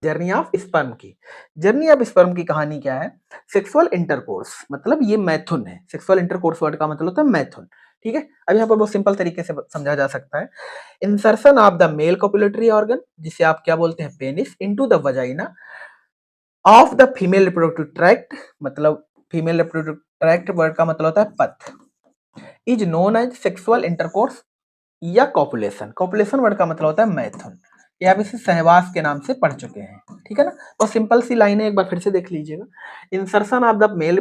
Journey of sperm की। Journey of sperm की कहानी क्या है? सेक्सुअल इंटरकोर्स, मतलब ये मैथुन है। सेक्सुअल इंटरकोर्स वर्ड का मतलब होता है मैथुन। ठीक है, अब यहाँ पर बहुत सिंपल तरीके से समझा जा सकता है। Insertion of the male copulatory organ, जिसे आप क्या बोलते हैं, penis, into the vagina of the female reproductive tract, मतलब फीमेल रिप्रोडक्टिव ट्रैक्ट वर्ड का मतलब होता है पथ, is known as sexual intercourse या कॉपुलेशन। कॉपुलेशन वर्ड का मतलब होता है मैथुन। ये आप इसे सहवास के नाम से पढ़ चुके हैं, ठीक है ना। तो सिंपल सी लाइन है, एक बार फिर से देख लीजिएगा। Insertion of the male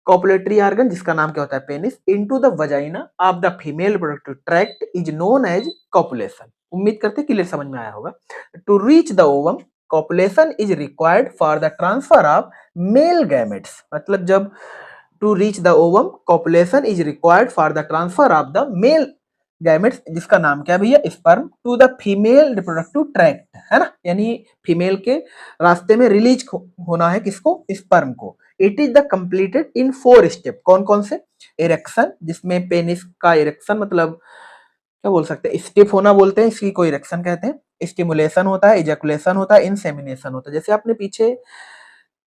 copulatory organ, जिसका नाम क्या होता है, penis, into the vagina of the female reproductive tract is known as copulation. उम्मीद करते हैं क्लियर समझ में आया होगा। To reach the ovum, copulation is required for the transfer of male gametes, मतलब जब to reach the ovum, copulation is required for the transfer of the male gametes, जिसका नाम क्या भैया, sperm, to the female reproductive tract, है ना, यानी female के रास्ते में रिलीज होना है किसको, स्पर्म को। It is the completed in 4 step. कौन कौन से? इरेक्शन, जिसमें पेनिस का इरेक्शन, मतलब क्या बोल सकते हैं, स्टिफ होना बोलते हैं, इसकी कोई इरेक्शन कहते हैं। स्टिमुलेशन होता है, इजैकुलेशन होता है, इंसेमिनेशन होता है। जैसे आपने पीछे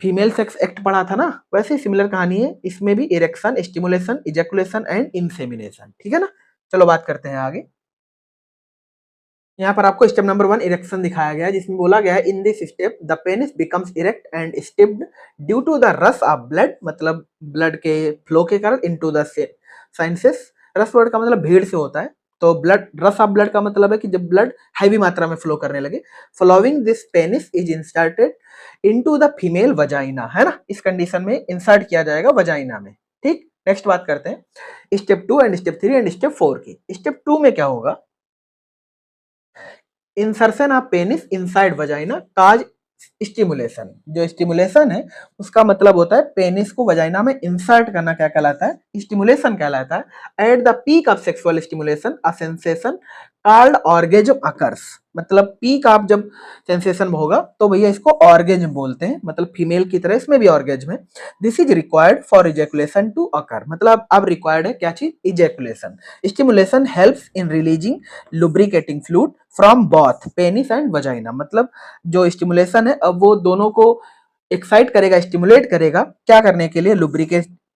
फीमेल सेक्स एक्ट पढ़ा था ना, वैसे सिमिलर कहानी है, इसमें भी erection, stimulation, ejaculation and insemination, ठीक है ना। चलो बात करते हैं आगे। यहाँ पर आपको स्टेप नंबर 1 इरेक्शन दिखाया गया है, जिसमें बोला गया है, in this step the penis becomes erect and stiffed due to the rush of blood, मतलब ब्लड के फ्लो के कारण, into the sinuses. Rush word का मतलब भीड़ से होता है, तो ब्लड, रस ऑफ ब्लड का मतलब है कि जब ब्लड हैवी मात्रा में फ्लो करने लगे। Following this penis is inserted into the female vagina, है ना, इस कंडीशन में इंसर्ट किया जाएगा वजाइना में। ठीक, नेक्स्ट बात करते हैं step 2 and step 3 and step 4 की। स्टेप 2 में क्या होगा? Insertion of penis inside vagina cause stimulation. जो स्टिमुलेशन है उसका मतलब होता है पेनिस को वजाइना में इंसर्ट करना, क्या कहलाता है, स्टिमुलेशन कहलाता है। At the peak of sexual stimulation a sensation called orgasm occurs, मतलब पीक आप जब सेंसेशन होगा तो भैया इसको ऑर्गेज्म बोलते हैं, मतलब फीमेल की तरह इसमें भी ऑर्गेज्म है। This is required for ejaculation to occur, मतलब अब रिक्वायर्ड है क्या चीज, ejaculation. Stimulation helps in releasing lubricating fluid from both penis and vagina, मतलब जो स्टिमुलेशन है अब वो दोनों को एक्साइट करेगा, स्टिमुलेट करेगा, क्या करने के लिए,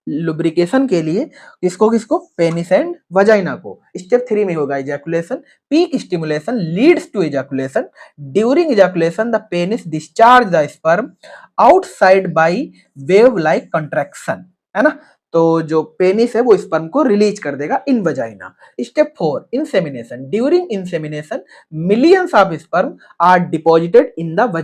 लुब्रिकेशन के लिए। किसको किसको, पेनिस एंड वजाइना को। स्टेप 3 में होगा ejaculation. Peak stimulation leads to ejaculation. During ejaculation the penis discharge the sperm outside by wave like contraction, है ना। तो जो पेनिस है वो स्पर्म को रिलीज कर देगा in vagina. Step 4 insemination. During insemination millions of sperm are deposited in the